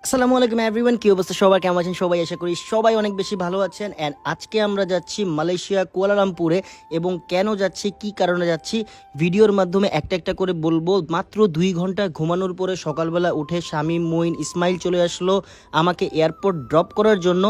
আসসালামু আলাইকুম এভরিওয়ান, কি অবস্থা সবার, কেমন আছেন সবাই? আশা করি সবাই অনেক বেশি ভালো আছেন। অ্যান্ড আজকে আমরা যাচ্ছি মালয়েশিয়া কুয়ালালামপুরে, এবং কেন যাচ্ছি, কি কারণে যাচ্ছি, ভিডিওর মাধ্যমে একটা একটা করে বলবো। মাত্র 2 ঘন্টা ঘুমানোর পরে সকালবেলা উঠে শামীম, মঈন, ইসমাইল চলে আসলো আমাকে এয়ারপোর্ট ড্রপ করার জন্য।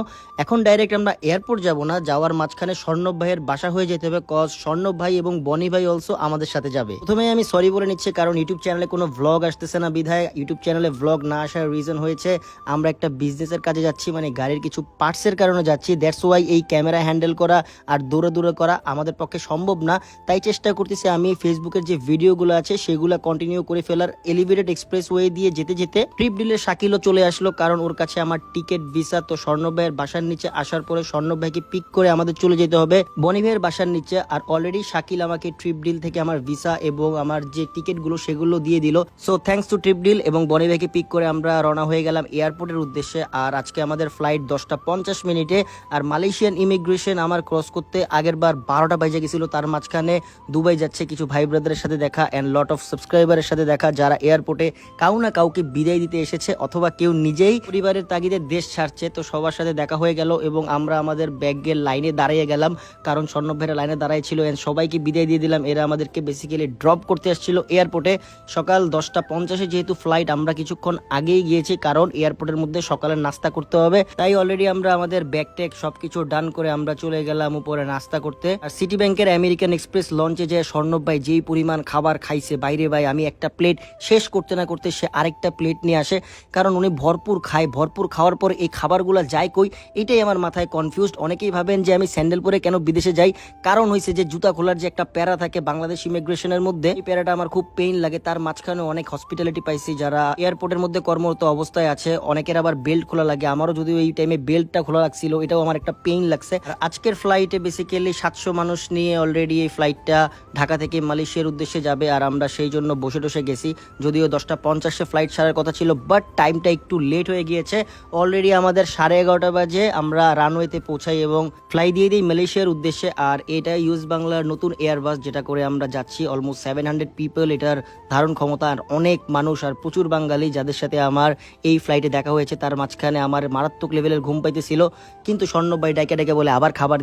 এখন ডাইরেক্ট আমরা এয়ারপোর্ট যাব না, যাওয়ার মাঝখানে স্বর্ণব ভাইয়ের বাসা হয়ে যেতে হবে, কজ স্বর্ণব ভাই এবং বনি ভাই অলসো আমাদের সাথে যাবে। প্রথমে আমি সরি বলে নিচ্ছি, কারণ ইউটিউব চ্যানেলে কোনো ভ্লগ আসতেছে না বিধায়। ইউটিউব চ্যানেলে ভ্লগ না আসার রিজন হয়েছে আমরা একটা বিজনেসের কাজে যাচ্ছি, মানে গাড়ির কিছু পার্টসের কারণে যাচ্ছি। দ্যাটস ওয়াই এই ক্যামেরা হ্যান্ডেল করা আর দূরে দূরে করা আমাদের পক্ষে সম্ভব না। তাই চেষ্টা করতেছি আমি ফেসবুকের যে ভিডিওগুলো আছে সেগুলো কন্টিনিউ করে ফেলার। এলিভেটেড এক্সপ্রেস ওয়ে দিয়ে যেতে যেতে ট্রিপ ডিলের শাকিলও চলে আসলো, কারণ ওর কাছে আমার টিকিট, ভিসা। তো স্বর্ণব ভাইয়ের বাসার নিচে আসার পরে স্বর্ণব ভাইকে পিক করে আমাদের চলে যেতে হবে বনি ভাইয়ের বাসার নিচে। আর অলরেডি শাকিল আমাকে ট্রিপ ডিল থেকে আমার ভিসা এবং আমার যে টিকিটগুলো সেগুলো দিয়ে দিল। So thanks to trip deal. এবং বনি ভাইকে পিক করে আমরা রওনা হয়ে গেলাম এয়ারপোর্টের উদ্দেশ্যে। আর আজকে আমাদের ফ্লাইট 10টা 50 মিনিটে। আর মালয়েশিয়ান ইমিগ্রেশন আমার ক্রস করতে আগের বার 12টা বাজে গেছিল। তার মাঝখানে দুবাই যাচ্ছে কিছু ভাই ব্রাদারের সাথে দেখা অ্যান্ড লট অফ সাবস্ক্রাইবারের সাথে দেখা, যারা এয়ারপোর্টে কাউ না কাউকে বিদায় দিতে এসেছে, অথবা কেউ নিজেই পরিবারের তাগিদে দেশ ছাড়ছে। তো সবার সাথে দেখা হয়ে গেল এবং আমরা আমাদের ব্যাগের লাইনে দাঁড়িয়ে গেলাম, কারণ স্বর্ণব ভাইয়ের লাইনে দাঁড়াই ছিল। অ্যান্ড সবাইকে বিদায় দিয়ে দিলাম। এরা আমাদেরকে বেসিক্যালি ড্রপ করতে আসছিল এয়ারপোর্টে। সকাল 10টা 50-এ যেহেতু ফ্লাইট, আমরা কিছুক্ষণ আগেই গিয়েছি, কারণ এয়ারপোর্টের মধ্যে সকালের নাস্তা করতে হবে। তাই অলরেডি আমরা আমাদের ব্যাগ ট্যাগ সবকিছু ডান করে আমরা চলে গেলাম উপরে নাস্তা করতে। আর সিটি ব্যাংকের আমেরিকান এক্সপ্রেস লঞ্চে যে স্বর্ণব ভাই যেই পরিমাণ খাবার খাইছে বাইরে ভাই, আমি একটা প্লেট শেষ করতে না করতে সে আরেকটা প্লেট নিয়ে আসে, কারণ উনি ভরপুর খায়। ভরপুর খাওয়ার পর এই খাবারগুলো যায় কই, এটাই আমার মাথায় কনফিউজড। অনেকেই ভাবেন যে আমি স্যান্ডেল পরে কেন বিদেশে যাই, কারণ হয়েছে যে জুতা খোলার যে একটা প্যারা থাকে বাংলাদেশ ইমিগ্রেশনের মধ্যে, এই প্যারাটা আমার খুব পেইন লাগে। তার মাঝখানে অনেক হসপিটালিটি পাইছি যারা এয়ারপোর্টের মধ্যে কর্মরত অবস্থায় আছে, অনেকের আবার বেল্ট খোলা লাগে। আমারও যদিও এই টাইমে বেল্টটা খোলা লাগছিল, এটাও আমার একটা পেইন লাগছে। আজকের ফ্লাইটে বেসিক্যালি 700 মানুষ নিয়ে অলরেডি এই ফ্লাইটটা ঢাকা থেকে মালয়েশিয়ার উদ্দেশ্যে যাবে। আর আমরা সেই জন্য বসে টসে গেছি, যদিও 10টা 50-এ ফ্লাইট ছাড়ার কথা ছিল, বাট টাইমটা একটু লেট হয়ে গিয়েছে। অলরেডি আমাদের 11:30 বাজে আমরা রানওয়েতে পৌঁছাই এবং ফ্লাই দিয়ে দিই মালয়েশিয়ার উদ্দেশ্যে। আর এটা ইউএস বাংলার নতুন এয়ারবাস, যেটা করে আমরা যাচ্ছি। অলমোস্ট 700 পিপল এটার ধারণ ক্ষমতা, আর অনেক মানুষ আর প্রচুর বাঙালি যাদের সাথে আমার এই ফ্লাইটে দেখা হয়েছে। তার মাঝখানে আমার মারাত্মক লেভেলের ঘুম পাইতেছিল, কিন্তু স্বর্ণব ভাই ডাইকে ডাইকে বলে আবার খাবার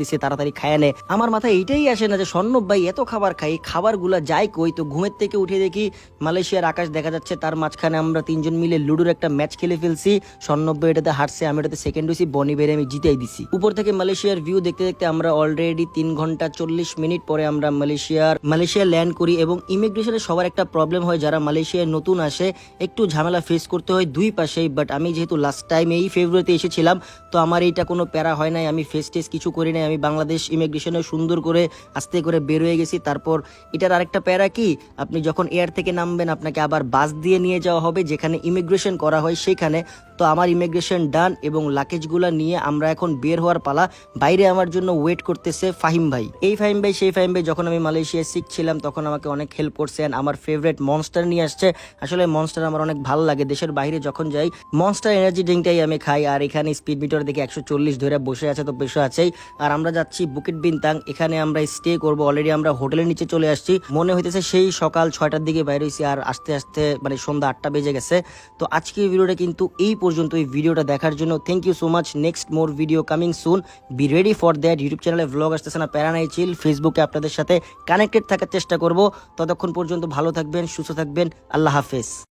দিছে, তাড়াতাড়ি খায় নে। আমার মাথায় এইটাই আসে না যে স্বর্ণব ভাই এত খাবার খাই, খাবারগুলা যায় কই? তো ঘুমের থেকে উঠে দেখি মালয়েশিয়ার আকাশ দেখা যাচ্ছে। তার মাঝখানে আমরা 3জন মিলে লুডোর একটা ম্যাচ খেলে ফেলছি। স্বর্ণব ভাই এটাতে হারছে, আমি এটাতে সেকেন্ড হয়েছি, বনি ভাইরে আমি জিতাই দিছি। উপর থেকে মালয়েশিয়ার ভিউ দেখতে দেখতে আমরা অলরেডি 3 ঘন্টা 40 মিনিট পরে আমরা মালয়েশিয়া ল্যান্ড করি। এবং ইমিগ্রেশনে সবার একটা প্রবলেম হয়, যারা মালয়েশিয়ায় নতুন আসে একটু ঝামেলা ফেস করতে হয় দুই পাশেই। বাট আমি যেহেতু লাস্ট টাইম এই ফেব্রুয়ারিতে এসেছিলাম, তো আমার এইটা কোনো প্যারা হয় নাই, আমি ফেস টেস কিছু করি নাই। আমি বাংলাদেশ ইমিগ্রেশনে সুন্দর করে আস্তে করে বের হয়ে গেছি। তারপর এটার আরেকটা প্যারা কি, আপনি যখন এয়ার থেকে নামবেন আপনাকে আবার বাস দিয়ে নিয়ে যাওয়া হবে যেখানে ইমিগ্রেশন করা হয় সেখানে। তো আমার ইমিগ্রেশন ডান এবং লাগেজগুলো নিয়ে আমরা এখন বের হওয়ার পালা। বাইরে আমার জন্য ওয়েট করতেছে ফাহিম ভাই। এই ফাহিম ভাই সেই ফাহিম ভাই, যখন আমি মালয়েশিয়ায় শিখছিলাম তখন আমাকে অনেক হেল্প করছেন। আমার ফেভারিট মনস্টার নিয়ে আসছে। আসলে মনস্টার আমার অনেক ভালো লাগে, দেশের বাইরে যখন যাই মনস্টার এনার্জি ড্রিঙ্কটাই আমি খাই। আর এখানে স্পিড মিটার দেখে 140 ধরে বসে আছে, তো বেশি আছেই। আর আমরা যাচ্ছি বুকিট বিনতাং, এখানে আমরা স্টে করবো। অলরেডি আমরা হোটেলের নিচে চলে আসছি, মনে হইতেছে সেই সকাল 6টার দিকে বাইরে হয়েছি, আর আস্তে আস্তে মানে সন্ধ্যা 8টা বেজে গেছে। তো আজকের ভিডিওটা কিন্তু এই পর্যন্ত। এই ভিডিওটা দেখার জন্য thank you so much. Next more video coming soon, be ready for that. YouTube চ্যানেলে ভ্লগ আসতেছে না, প্যারা নাই, চিল। ফেসবুকে আপনাদের সাথে কানেক্টেড থাকার চেষ্টা করব। ততক্ষণ পর্যন্ত ভালো থাকবেন, সুস্থ থাকবেন, আল্লাহ হাফেজ।